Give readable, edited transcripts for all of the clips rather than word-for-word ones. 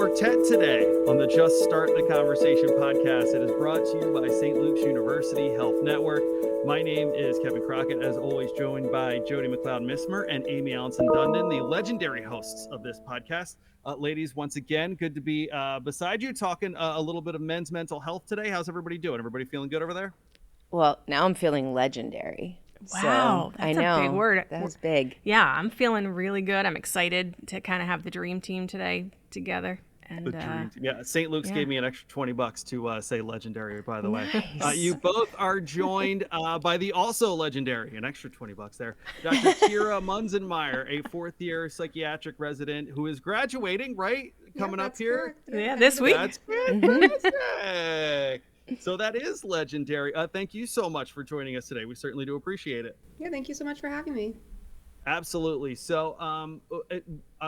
quartet today on the Just Start the Conversation podcast. It is brought to you by St. Luke's University Health Network. My name is Kevin Crockett, as always joined by Jody, McCloud, Missmer, and Amie, Allanson, Dundon, the legendary hosts of this podcast. Ladies, once again, good to be beside you, talking a little bit of men's mental health today. How's everybody doing? Everybody feeling good over there? Well, now I'm feeling legendary. Wow, so, that's I know, a big word. That was big. Yeah, I'm feeling really good. I'm excited to kind of have the dream team today together. And The dream team. Yeah, St. Luke's gave me an extra $20 to say legendary, by the way. Nice. You both are joined by the also legendary, an extra $20 there, Dr. Kyra Munzenmaier, a fourth-year psychiatric resident who is graduating, right? Coming up here. Correct. Yeah, this week. That's fantastic. So that is legendary. Thank you so much for joining us today. We certainly do appreciate it. Yeah, thank you so much for having me. Absolutely. So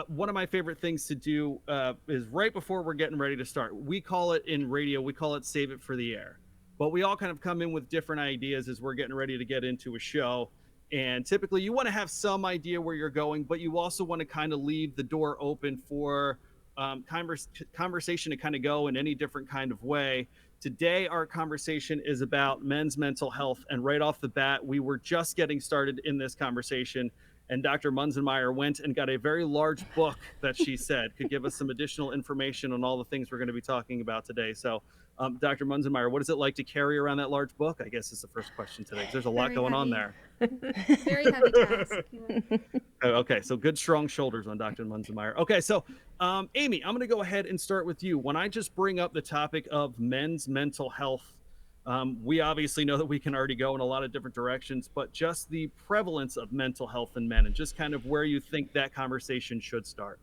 one of my favorite things to do is right before we're getting ready to start. We call it in radio, we call it save it for the air. But we all kind of come in with different ideas as we're getting ready to get into a show. And typically you want to have some idea where you're going, but you also want to kind of leave the door open for conversation to kind of go in any different kind of way. Today, our conversation is about men's mental health. And right off the bat, we were just getting started in this conversation. And Dr. Munzenmaier went and got a very large book that she said could give us some additional information on all the things we're going to be talking about today. So, Dr. Munzenmaier, what is it like to carry around that large book? I guess is the first question today, because there's a lot going on there. Very heavy task. Yeah. Okay, so good, strong shoulders on Dr. Munzenmaier. Okay, so Amie, I'm going to go ahead and start with you. When I just bring up the topic of men's mental health, we obviously know that we can already go in a lot of different directions, but just the prevalence of mental health in men and just kind of where you think that conversation should start.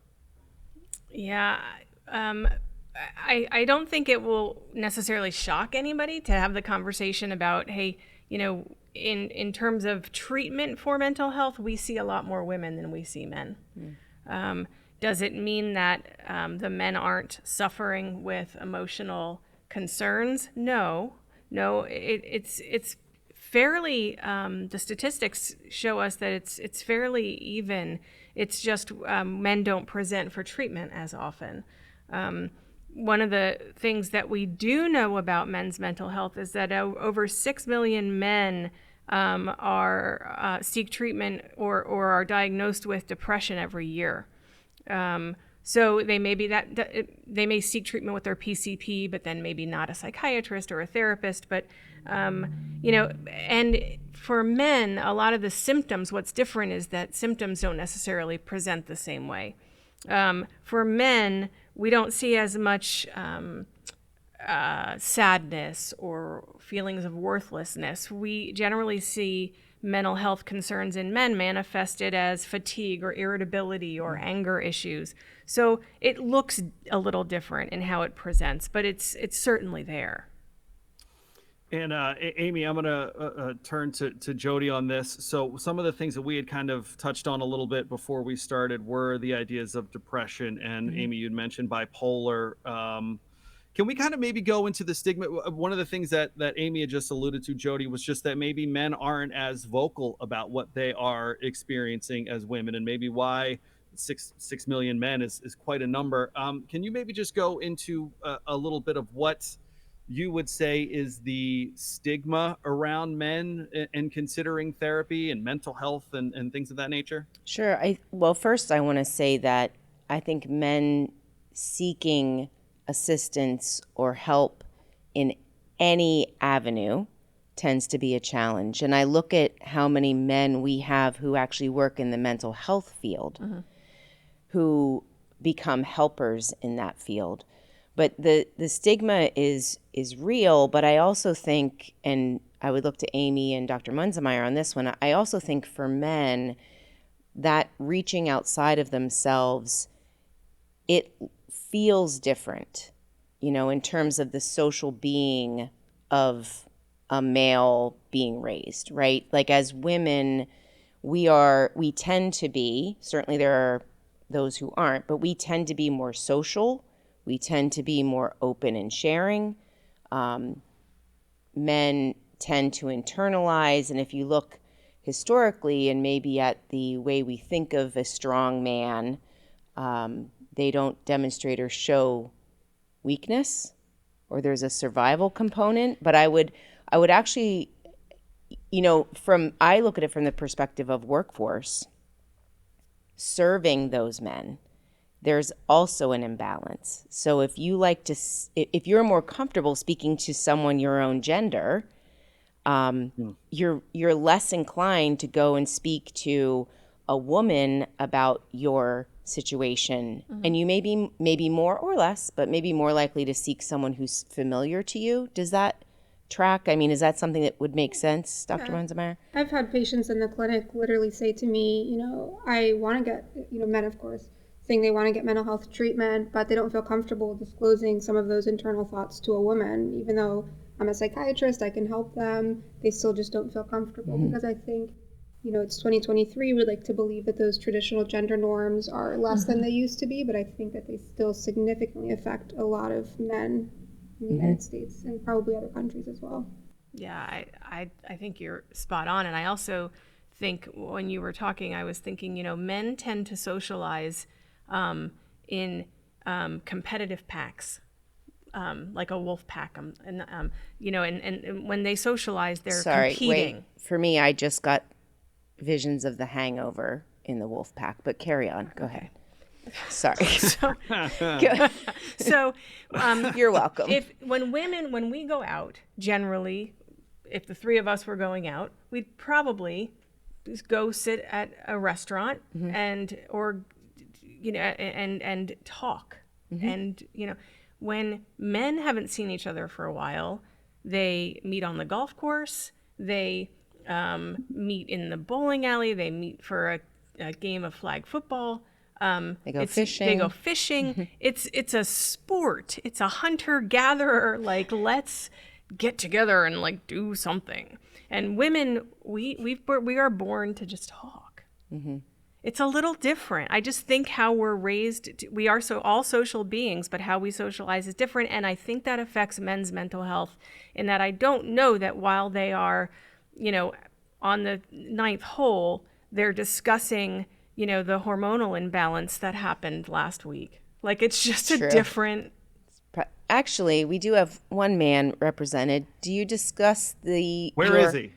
Yeah. I don't think it will necessarily shock anybody to have the conversation about, hey, you know, in terms of treatment for mental health, we see a lot more women than we see men. Does it mean that the men aren't suffering with emotional concerns? No, it's fairly, the statistics show us that it's fairly even. It's just men don't present for treatment as often. One of the things that we do know about men's mental health is that over 6 million men seek treatment or are diagnosed with depression every year. So they may seek treatment with their PCP, but then maybe not a psychiatrist or a therapist. But and for men, a lot of the symptoms, what's different is that symptoms don't necessarily present the same way. For men, we don't see as much sadness or feelings of worthlessness. We generally see mental health concerns in men manifested as fatigue or irritability or anger issues. So it looks a little different in how it presents, but it's certainly there. And Amie, I'm going to turn to Jody on this. So some of the things that we had kind of touched on a little bit before we started were the ideas of depression. And Amie, you'd mentioned bipolar. Can we kind of maybe go into the stigma? One of the things that Amie had just alluded to, Jody, was just that maybe men aren't as vocal about what they are experiencing as women, and maybe why 6 million men is quite a number. Can you maybe just go into a little bit of what you would say is the stigma around men and considering therapy and mental health and things of that nature? Sure. Well, first I want to say that I think men seeking assistance or help in any avenue tends to be a challenge. And I look at how many men we have who actually work in the mental health field, who become helpers in that field. But the stigma is real, but I also think, and I would look to Amie and Dr. Munzenmaier on this one, I also think for men that reaching outside of themselves, it feels different, you know, in terms of the social being of a male being raised, right? Like as women, we tend to be, certainly there are those who aren't, but we tend to be more social. We tend to be more open and sharing. Men tend to internalize, and if you look historically and maybe at the way we think of a strong man, they don't demonstrate or show weakness, or there's a survival component. But I would actually, I look at it from the perspective of workforce, serving those men, there's also an imbalance. So if if you're more comfortable speaking to someone your own gender, you're less inclined to go and speak to a woman about your situation, and you may be more or less, but maybe more likely to seek someone who's familiar to you. Does that track? I mean, is that something that would make sense, Dr. Munzenmaier? I've had patients in the clinic literally say to me, I want to get, men, of course, saying they want to get mental health treatment, but they don't feel comfortable disclosing some of those internal thoughts to a woman. Even though I'm a psychiatrist, I can help them. They still just don't feel comfortable because I think, it's 2023. We'd like to believe that those traditional gender norms are less than they used to be, but I think that they still significantly affect a lot of men in the United States and probably other countries as well. Yeah, I think you're spot on. And I also think when you were talking, I was thinking, men tend to socialize in competitive packs. Like a wolf pack, and when they socialize, they're competing. Wait. For me, I just got visions of The Hangover in the wolf pack, but carry on. Go ahead. Sorry. So you're welcome. When we go out, generally, if the three of us were going out, we'd probably just go sit at a restaurant and talk. And when men haven't seen each other for a while, they meet on the golf course, they meet in the bowling alley, they meet for a game of flag football. They go fishing. It's a sport. It's a hunter-gatherer. Like, let's get together and do something. And women, we are born to just talk. It's a little different. I just think how we're raised, we are all social beings, but how we socialize is different. And I think that affects men's mental health in that I don't know that while they are, on the ninth hole, they're discussing, the hormonal imbalance that happened last week. It's just a different. Actually, we do have one man represented. Do you discuss Where is he?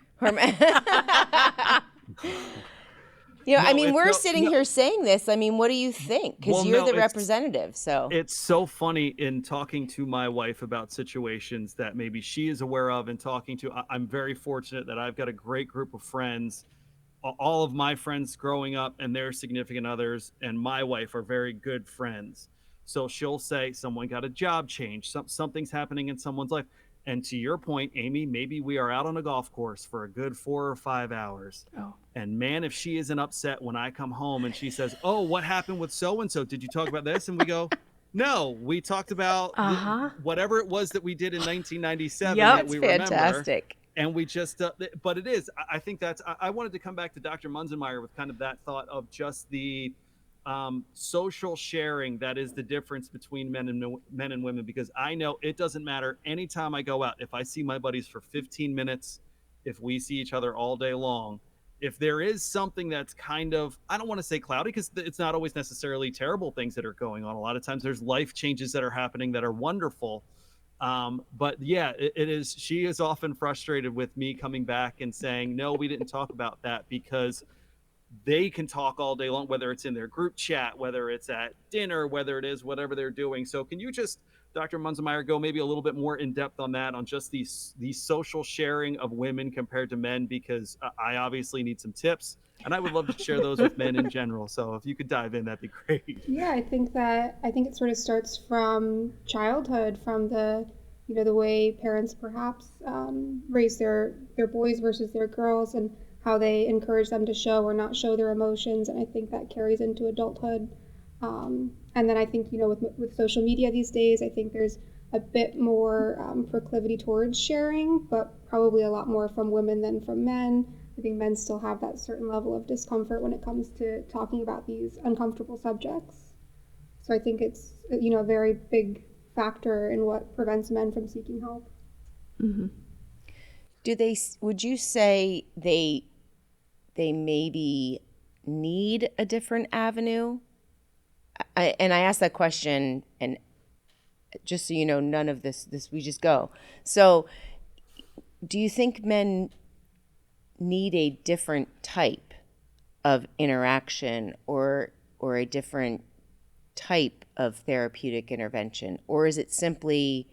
We're sitting here saying this. I mean, what do you think? Because you're the representative. So it's so funny in talking to my wife about situations that maybe she is aware of and talking to. I'm very fortunate that I've got a great group of friends. All of my friends growing up and their significant others and my wife are very good friends. So she'll say someone got a job change, something's happening in someone's life. And to your point, Amie, maybe we are out on a golf course for a good 4 or 5 hours. Oh. And man, if she isn't upset when I come home and she says, "Oh, what happened with so-and-so? Did you talk about this?" And we go, "No, we talked about whatever it was that we did in 1997 that we remember." Fantastic. And we just, but it is, I think I wanted to come back to Dr. Munzenmaier with kind of that thought of just the social sharing that is the difference between men and women, because I know it doesn't matter anytime I go out. If I see my buddies for 15 minutes, if we see each other all day long, if there is something that's kind of, I don't want to say cloudy because it's not always necessarily terrible things that are going on. A lot of times there's life changes that are happening that are wonderful. But yeah, it is. She is often frustrated with me coming back and saying, "No, we didn't talk about that," because they can talk all day long, whether it's in their group chat, whether it's at dinner, whether it is whatever they're doing. So can you just, Dr. Munzenmaier, go maybe a little bit more in depth on that, on just these social sharing of women compared to men? Because I obviously need some tips, and I would love to share those with men in general. So if you could dive in, that'd be great. Yeah, I think it sort of starts from childhood, from the way parents perhaps raise their boys versus their girls, and how they encourage them to show or not show their emotions. And I think that carries into adulthood. And then I think, with social media these days, I think there's a bit more proclivity towards sharing, but probably a lot more from women than from men. I think men still have that certain level of discomfort when it comes to talking about these uncomfortable subjects. So I think it's, a very big factor in what prevents men from seeking help. Mm-hmm. Would you say they maybe need a different avenue? I asked that question, and just so you know, none of this we just go. So do you think men need a different type of interaction or a different type of therapeutic intervention, or is it simply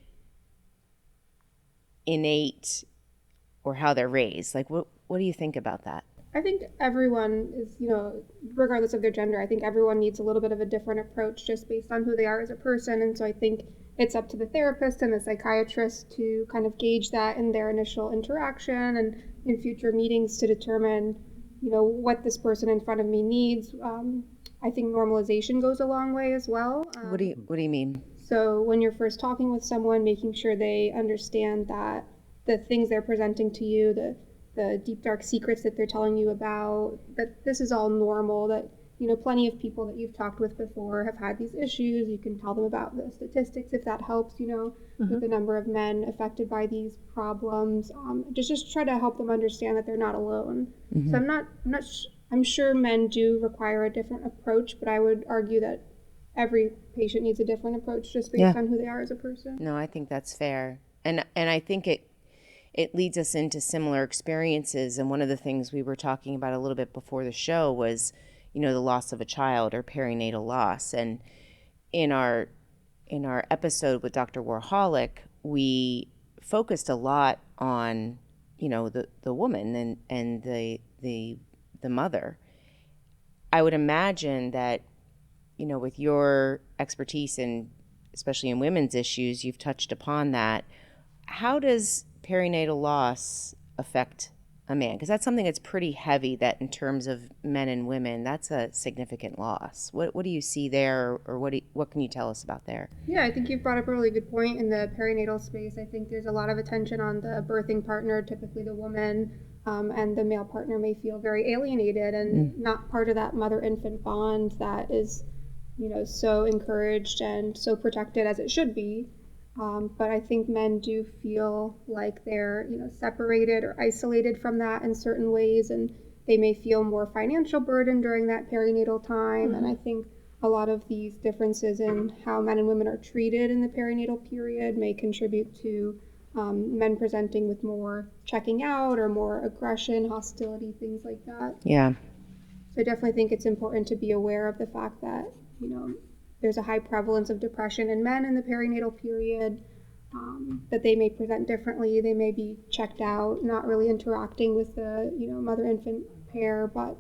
innate or how they're raised? Like, what do you think about that? I think everyone is, regardless of their gender, I think everyone needs a little bit of a different approach just based on who they are as a person. And so I think it's up to the therapist and the psychiatrist to kind of gauge that in their initial interaction and in future meetings to determine, what this person in front of me needs. I think normalization goes a long way as well. What do you mean? So when you're first talking with someone, making sure they understand that the things they're presenting to you, the deep dark secrets that they're telling you about, that this is all normal, that plenty of people that you've talked with before have had these issues. You can tell them about the statistics if that helps, with the number of men affected by these problems. Just try to help them understand that they're not alone. So I'm sure men do require a different approach, but I would argue that every patient needs a different approach just based on who they are as a person. No, I think that's fair. And I think it leads us into similar experiences. And one of the things we were talking about a little bit before the show was, the loss of a child or perinatal loss. And in our episode with Dr. Warholic, we focused a lot on, the woman and the mother. I would imagine that, with your expertise and especially in women's issues, you've touched upon that. How does perinatal loss affect a man? Because that's something that's pretty heavy, that in terms of men and women, that's a significant loss. What do you see there, or what can you tell us about there? Yeah, I think you've brought up a really good point in the perinatal space. I think there's a lot of attention on the birthing partner, typically the woman, and the male partner may feel very alienated and not part of that mother-infant bond that is, so encouraged and so protected as it should be. But I think men do feel like they're, separated or isolated from that in certain ways, and they may feel more financial burden during that perinatal time. And I think a lot of these differences in how men and women are treated in the perinatal period may contribute to men presenting with more checking out or more aggression, hostility, things like that. Yeah. So I definitely think it's important to be aware of the fact that, there's a high prevalence of depression in men in the perinatal period, that they may present differently. They may be checked out, not really interacting with the, mother-infant pair, but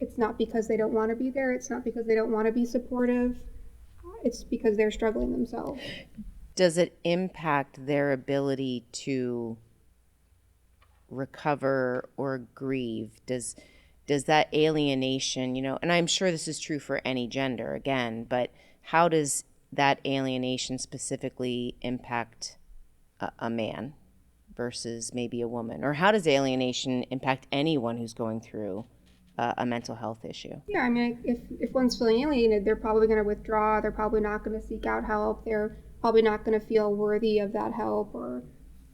it's not because they don't want to be there. It's not because they don't want to be supportive. It's because they're struggling themselves. Does it impact their ability to recover or grieve? Does that alienation, and I'm sure this is true for any gender again, but how does that alienation specifically impact a man versus maybe a woman? Or how does alienation impact anyone who's going through a mental health issue? Yeah, I mean, if one's feeling alienated, they're probably going to withdraw. They're probably not going to seek out help. They're probably not going to feel worthy of that help or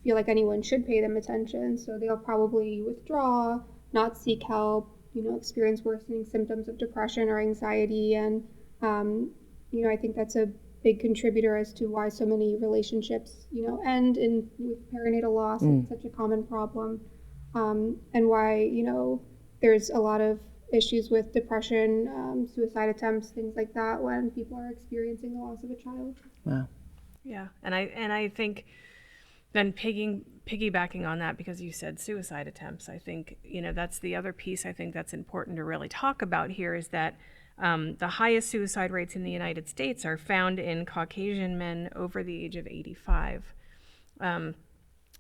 feel like anyone should pay them attention. So they'll probably withdraw, not seek help, experience worsening symptoms of depression or anxiety. And, I think that's a big contributor as to why so many relationships, end with perinatal loss. It's such a common problem. And why, there's a lot of issues with depression, suicide attempts, things like that when people are experiencing the loss of a child. Wow. Yeah, and I think then piggybacking on that, because you said suicide attempts, I think, that's the other piece I think that's important to really talk about here is that the highest suicide rates in the United States are found in Caucasian men over the age of 85.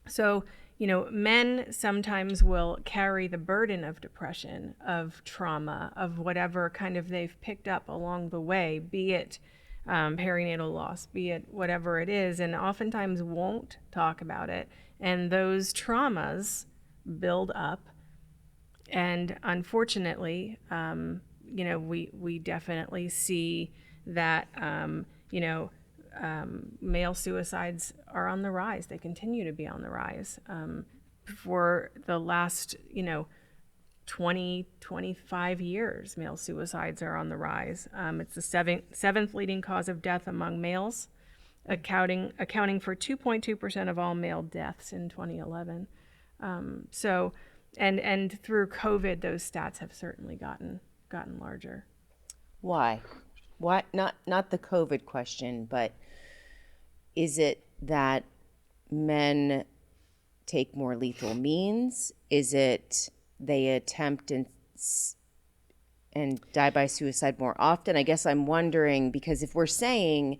So, men sometimes will carry the burden of depression, of trauma, of whatever kind of they've picked up along the way, be it perinatal loss, be it whatever it is, and oftentimes won't talk about it. And those traumas build up. And unfortunately, we definitely see that, male suicides are on the rise. They continue to be on the rise. For the last, 25 years, male suicides are on the rise. It's the seventh leading cause of death among males, accounting for 2.2% of all male deaths in 2011. So, and through COVID, those stats have certainly gotten larger. Why? Why not the COVID question, but is it that men take more lethal means? Is it they attempt and die by suicide more often? I guess I'm wondering, because if we're saying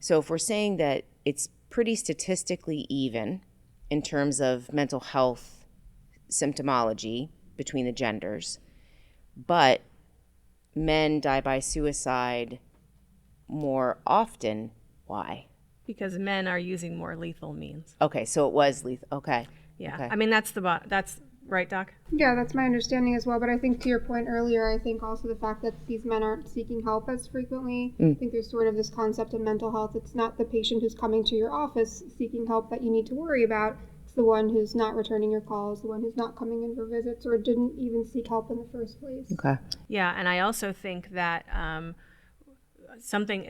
that it's pretty statistically even in terms of mental health symptomology between the genders, but men die by suicide more often, why? Because men are using more lethal means. Okay, so it was lethal. Okay. Yeah. Okay. I mean, that's right, Doc? Yeah, that's my understanding as well. But I think to your point earlier, I think also the fact that these men aren't seeking help as frequently. I think there's sort of this concept in mental health. It's not the patient who's coming to your office seeking help that you need to worry about. It's the one who's not returning your calls, the one who's not coming in for visits, or didn't even seek help in the first place. Okay. Yeah, and I also think that something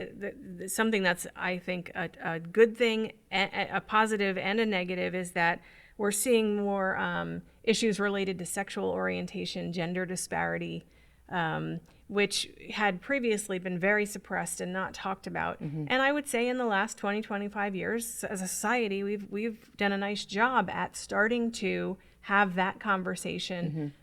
that's, I think, a good thing, a positive and a negative, is that we're seeing more issues related to sexual orientation, gender disparity, which had previously been very suppressed and not talked about. And I would say in the last 25 years, as a society, we've done a nice job at starting to have that conversation,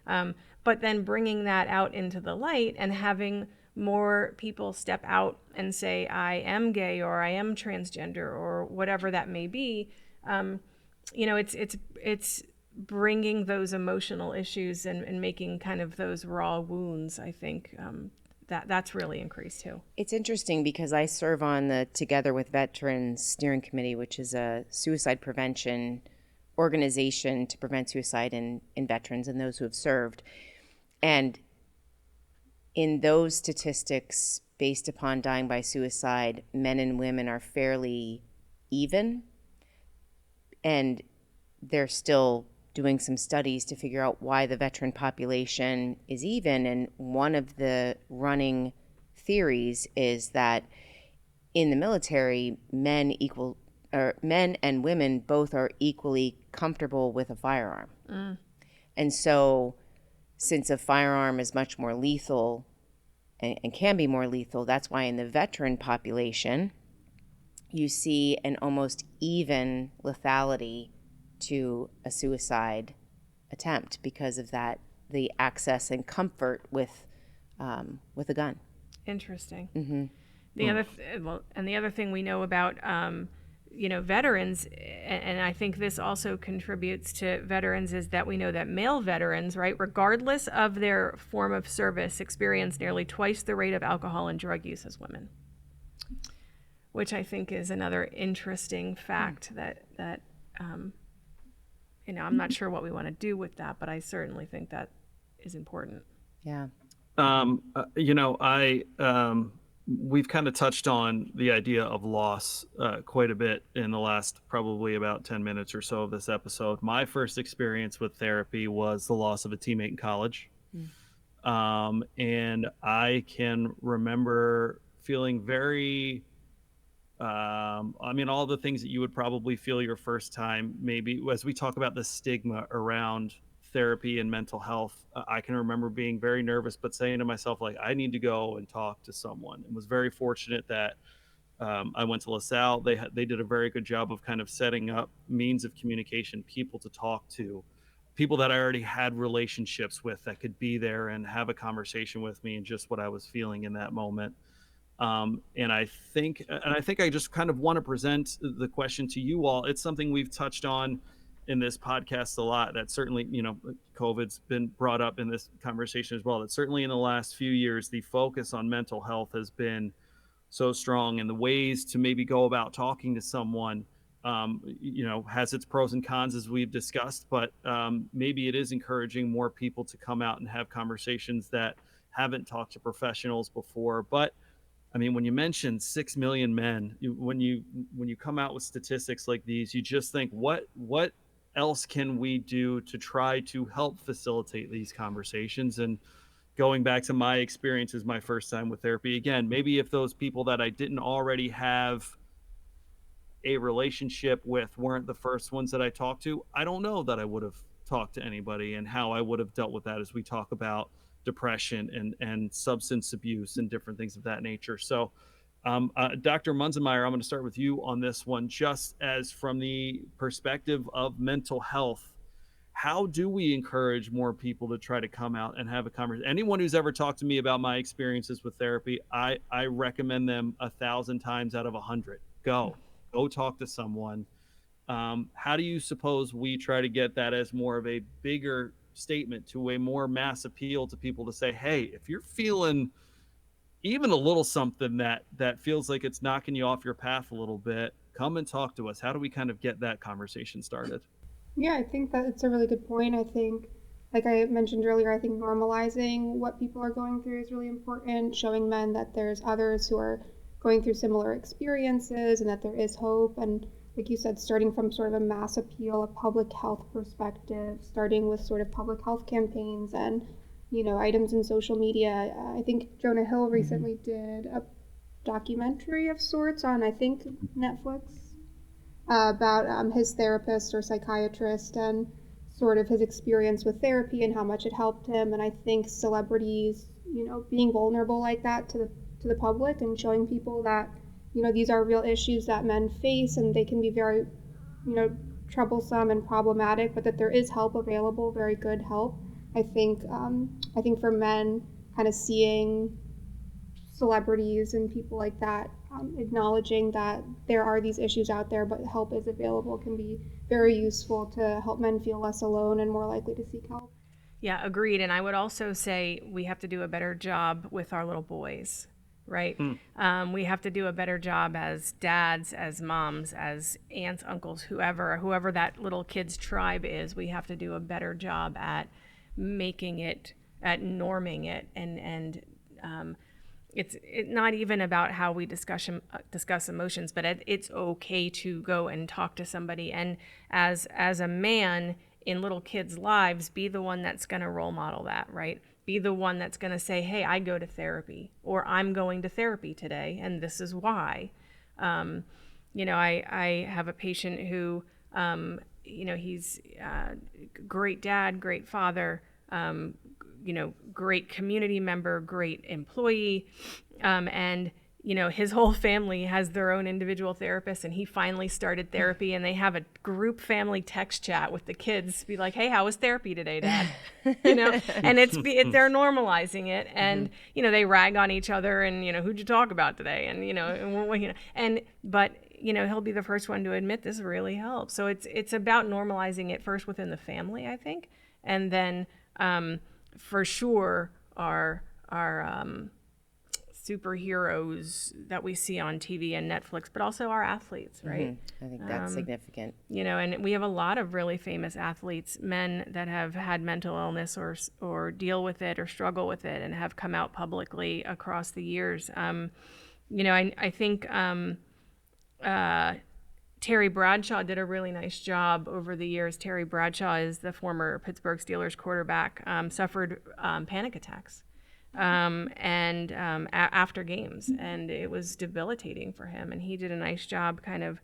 but then bringing that out into the light and having more people step out and say, I am gay, or I am transgender, or whatever that may be. It's bringing those emotional issues and making kind of those raw wounds. I think that's really increased too. It's interesting because I serve on the Together with Veterans Steering Committee, which is a suicide prevention organization to prevent suicide in veterans and those who have served. And in those statistics, based upon dying by suicide, men and women are fairly even. And they're still doing some studies to figure out why the veteran population is even. And one of the running theories is that in the military, men and women both are equally comfortable with a firearm. And so since a firearm is much more lethal and can be more lethal, that's why in the veteran population, you see an almost even lethality to a suicide attempt because of that, the access and comfort with a gun. Interesting. The other thing we know about veterans, and I think this also contributes to veterans, is that we know that male veterans, right, regardless of their form of service, experience nearly twice the rate of alcohol and drug use as women, which I think is another interesting fact that I'm not sure what we want to do with that, but I certainly think that is important. Yeah. We've kind of touched on the idea of loss quite a bit in the last probably about 10 minutes or so of this episode. My first experience with therapy was the loss of a teammate in college. And I can remember feeling very, all the things that you would probably feel your first time, maybe as we talk about the stigma around therapy and mental health. I can remember being very nervous, but saying to myself, like, I need to go and talk to someone, and was very fortunate that I went to LaSalle. They did a very good job of kind of setting up means of communication, people to talk to, people that I already had relationships with that could be there and have a conversation with me and just what I was feeling in that moment. And I think I just kind of want to present the question to you all. It's something we've touched on in this podcast a lot, that certainly, COVID's been brought up in this conversation as well, that certainly in the last few years, the focus on mental health has been so strong, and the ways to maybe go about talking to someone, has its pros and cons, as we've discussed, but maybe it is encouraging more people to come out and have conversations that haven't talked to professionals before. But I mean, when you mention 6 million men, when you come out with statistics like these, you just think, what else can we do to try to help facilitate these conversations? And going back to my experiences, my first time with therapy, again, maybe if those people that I didn't already have a relationship with weren't the first ones that I talked to, I don't know that I would have talked to anybody and how I would have dealt with that as we talk about depression and substance abuse and different things of that nature. So, Dr. Munzenmaier, I'm going to start with you on this one, just as from the perspective of mental health. How do we encourage more people to try to come out and have a conversation? Anyone who's ever talked to me about my experiences with therapy, I recommend them 1,000 times out of 100. Go talk to someone. How do you suppose we try to get that as more of a bigger statement, to a more mass appeal to people, to say, hey, if you're feeling even a little something that feels like it's knocking you off your path a little bit, come and talk to us? How do we kind of get that conversation started? Yeah, I think that it's a really good point. I think, like I mentioned earlier, I think normalizing what people are going through is really important, showing men that there's others who are going through similar experiences and that there is hope. And like you said, starting from sort of a mass appeal, a public health perspective, starting with sort of public health campaigns and, items in social media. I think Jonah Hill recently did a documentary of sorts on, I think, Netflix, about his therapist or psychiatrist and sort of his experience with therapy and how much it helped him. And I think celebrities, being vulnerable like that to the public and showing people that, these are real issues that men face and they can be very, troublesome and problematic, but that there is help available, very good help. I think for men, kind of seeing celebrities and people like that, acknowledging that there are these issues out there, but help is available, can be very useful to help men feel less alone and more likely to seek help. Yeah, agreed. And I would also say we have to do a better job with our little boys, right? We have to do a better job as dads, as moms, as aunts, uncles, whoever that little kid's tribe is. We have to do a better job at making it, at norming it, and it's not even about how we discuss emotions, but it's okay to go and talk to somebody. And as a man in little kids' lives, be the one that's going to role model that, right? Be the one that's going to say, hey, I go to therapy, or I'm going to therapy today, and this is why. I have a patient who, he's a great dad, great father, great community member, great employee. And his whole family has their own individual therapist, and he finally started therapy, and they have a group family text chat with the kids, be like, hey, how was therapy today, Dad? And they're normalizing it. And, they rag on each other and, who'd you talk about today? And, but he'll be the first one to admit this really helps. So it's about normalizing it first within the family, I think. And then, for sure, our superheroes that we see on TV and Netflix, but also our athletes, right? I think that's significant. And we have a lot of really famous athletes, men that have had mental illness or deal with it or struggle with it and have come out publicly across the years. I think Terry Bradshaw did a really nice job over the years. Terry Bradshaw is the former Pittsburgh Steelers quarterback, suffered panic attacks after games, and it was debilitating for him. And he did a nice job kind of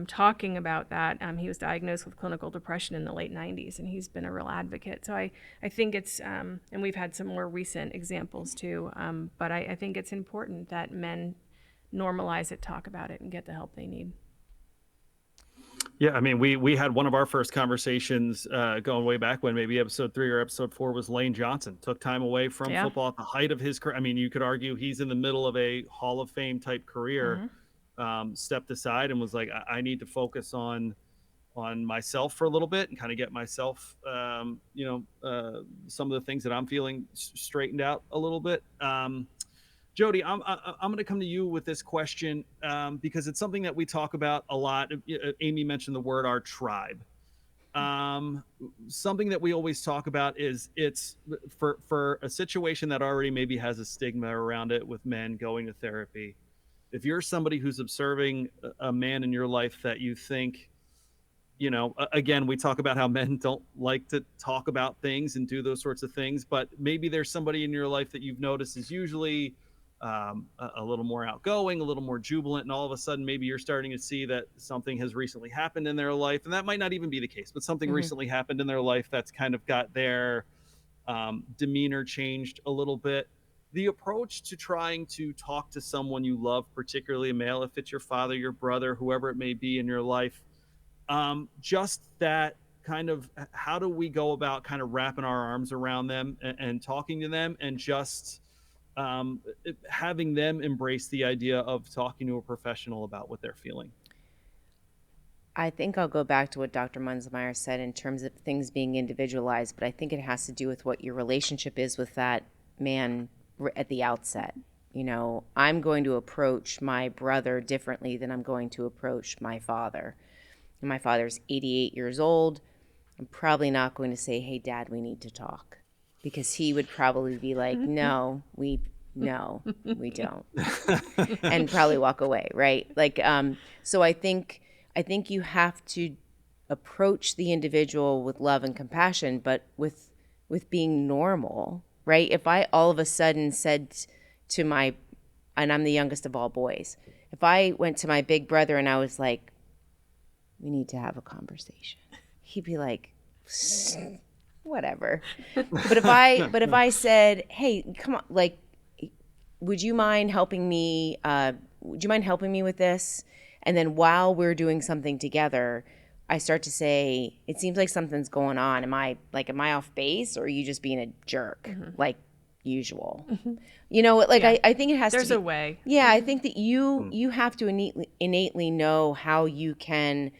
talking about that. He was diagnosed with clinical depression in the late 90s, and he's been a real advocate. So I think it's, and we've had some more recent examples too, but I think it's important that men normalize it, talk about it, and get the help they need. Yeah, I mean, we had one of our first conversations going way back when, maybe episode 3 or episode 4, was Lane Johnson. Took time away from football at the height of his career. I mean, you could argue he's in the middle of a Hall of Fame type career. Stepped aside and was like, I need to focus on myself for a little bit and kind of get myself, some of the things that I'm feeling straightened out a little bit. Jody, I'm going to come to you with this question because it's something that we talk about a lot. Amie mentioned the word our tribe. Something that we always talk about is it's for a situation that already maybe has a stigma around it with men going to therapy. If you're somebody who's observing a man in your life that you think again, we talk about how men don't like to talk about things and do those sorts of things, but maybe there's somebody in your life that you've noticed is usually a little more outgoing, a little more jubilant, and all of a sudden maybe you're starting to see that something has recently happened in their life, and that might not even be the case, but something recently happened in their life that's kind of got their demeanor changed a little bit. The approach to trying to talk to someone you love, particularly a male, if it's your father, your brother, whoever it may be in your life, just that kind of, how do we go about kind of wrapping our arms around them and talking to them, and just having them embrace the idea of talking to a professional about what they're feeling? I think I'll go back to what Dr. Munzenmaier said in terms of things being individualized, but I think it has to do with what your relationship is with that man at the outset. I'm going to approach my brother differently than I'm going to approach my father. And my father's 88 years old. I'm probably not going to say, "Hey, Dad, we need to talk," because he would probably be like, no, we don't," and probably walk away, right? So I think you have to approach the individual with love and compassion, but with being normal, right? If I all of a sudden said to and I'm the youngest of all boys, if I went to my big brother and I was like, "We need to have a conversation," he'd be like, "Whatever." But if I said, "Hey, come on, would you mind helping me? Would you mind helping me with this?" And then while we're doing something together, I start to say, "It seems like something's going on. Am I off base, or are you just being a jerk like usual?" I think it has There's to be a way. Yeah, I think that you have to innately know how you can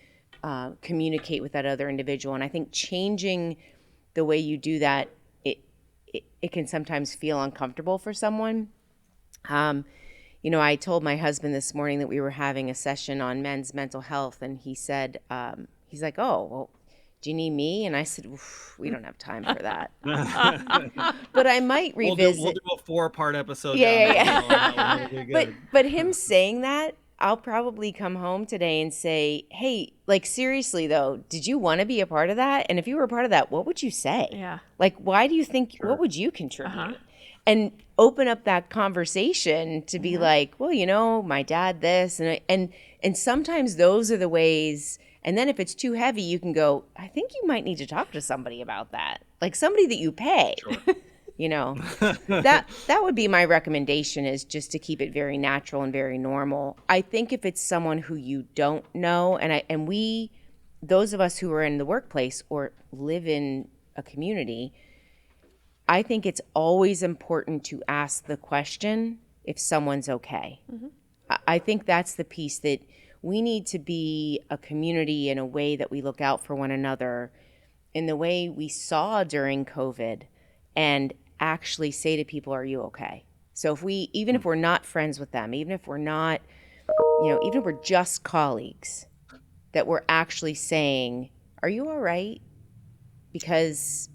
communicate with that other individual, and I think changing the way you do that, it can sometimes feel uncomfortable for someone. I told my husband this morning that we were having a session on men's mental health, and he said, he's like, "Oh, well, do you need me?" And I said, "We don't have time for that." But I might revisit. We'll do a 4-part episode. Yeah. But him saying that, I'll probably come home today and say, "Hey, seriously though, did you want to be a part of that? And if you were a part of that, what would you say? Yeah. Why do you think? What would you contribute?" And open up that conversation to be like, "Well, my dad this," and sometimes those are the ways. And then if it's too heavy, you can go, "I think you might need to talk to somebody about that, like somebody that you pay." Sure. That would be my recommendation, is just to keep it very natural and very normal. I think if it's someone who you don't know, and we, those of us who are in the workplace or live in a community, I think it's always important to ask the question if someone's okay. I think that's the piece, that we need to be a community in a way that we look out for one another in the way we saw during COVID, and actually say to people, "Are you okay?" So even if we're not friends with them, even if we're not, even if we're just colleagues, that we're actually saying, "Are you all right? Because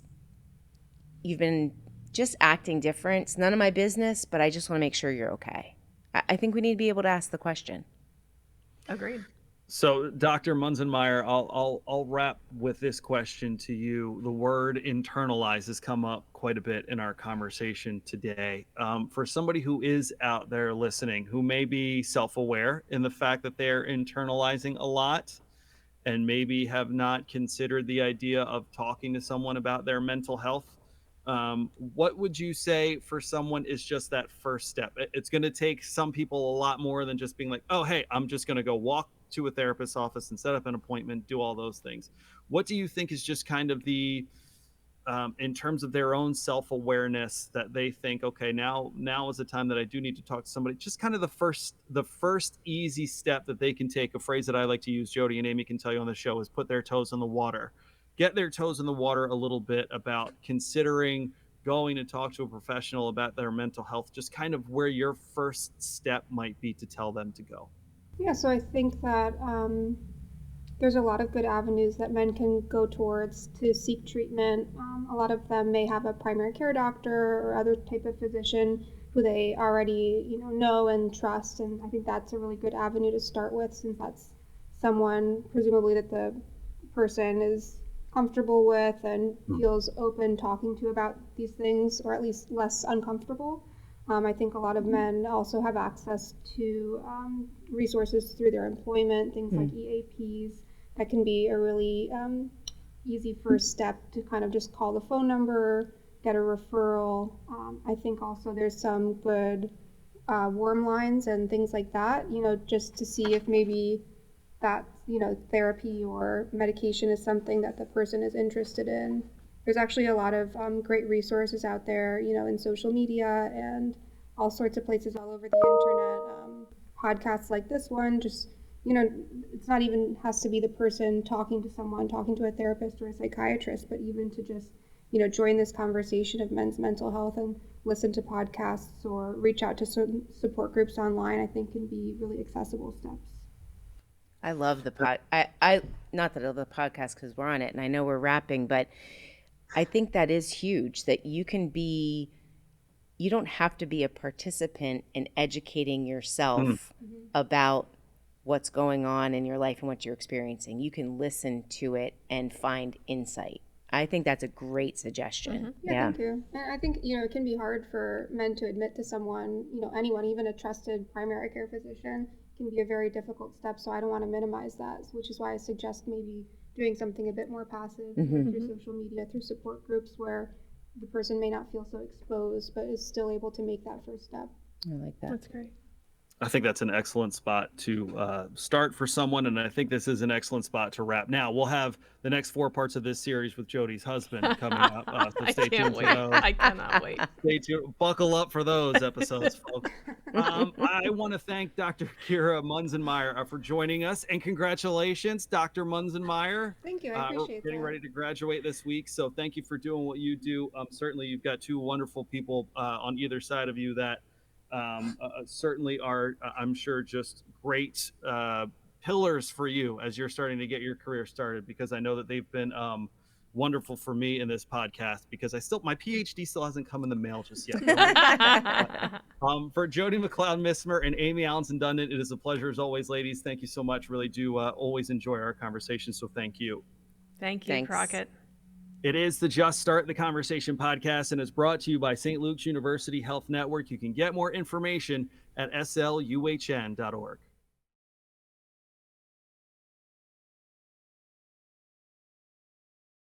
you've been just acting different. It's none of my business, but I just want to make sure you're okay." I think we need to be able to ask the question. Agreed. So, Dr. Munzenmaier, I'll wrap with this question to you. The word internalize has come up quite a bit in our conversation today. For somebody who is out there listening, who may be self-aware in the fact that they're internalizing a lot, and maybe have not considered the idea of talking to someone about their mental health, what would you say for someone is just that first step? It's going to take some people a lot more than just being like, "Oh, hey, I'm just going to go walk to a therapist's office and set up an appointment, do all those things." What do you think is just kind of the, in terms of their own self-awareness, that they think, okay, now is the time that I do need to talk to somebody, just kind of the first easy step that they can take? A phrase that I like to use, Jody and Amie can tell you on the show, is put their toes in the water. Get their toes in the water a little bit about considering going to talk to a professional about their mental health, just kind of where your first step might be to tell them to go. Yeah, so I think that there's a lot of good avenues that men can go towards to seek treatment. A lot of them may have a primary care doctor or other type of physician who they already know and trust, and I think that's a really good avenue to start with, since that's someone presumably that the person is comfortable with and feels open talking to about these things, or at least less uncomfortable. I think a lot of men also have access to resources through their employment, things like EAPs. That can be a really easy first step to kind of just call the phone number, get a referral. I think also there's some good warm lines and things like that, just to see if maybe that, therapy or medication is something that the person is interested in. There's actually a lot of great resources out there, in social media and all sorts of places all over the internet. Podcasts like this one, just, it's not even has to be the person talking to someone, talking to a therapist or a psychiatrist, but even to just, join this conversation of men's mental health and listen to podcasts or reach out to certain support groups online, I think can be really accessible steps. I love the I not that I love the podcast because we're on it and I know we're wrapping, but I think that is huge that you don't have to be a participant in educating yourself about what's going on in your life and what you're experiencing. You can listen to it and find insight. I think that's a great suggestion. Yeah, thank you. And I think, it can be hard for men to admit to someone, anyone, even a trusted primary care physician, can be a very difficult step. So I don't want to minimize that, which is why I suggest maybe doing something a bit more passive through social media, through support groups where the person may not feel so exposed, but is still able to make that first step. I like that. That's great. I think that's an excellent spot to start for someone, and I think this is an excellent spot to wrap. Now, we'll have the next 4 parts of this series with Jody's husband coming up, so I stay can't tuned wait. for those. I cannot wait. Stay tuned. Buckle up for those episodes, folks. I want to thank Dr. Kyra Munzenmaier for joining us, and congratulations, Dr. Munzenmaier. Thank you. I appreciate We're getting ready to graduate this week, so thank you for doing what you do. Certainly, you've got 2 wonderful people on either side of you that certainly are, I'm sure, just great pillars for you as you're starting to get your career started, because I know that they've been wonderful for me in this podcast, because my PhD still hasn't come in the mail just yet. For Jody, McCloud, Missmer, and Amie, Allanson, Dundon, it is a pleasure as always, ladies. Thank you so much. Really do always enjoy our conversation, so thank you. Thank you, Thanks. Crockett. It is the Just Start the Conversation podcast, and it's brought to you by St. Luke's University Health Network. You can get more information at sluhn.org.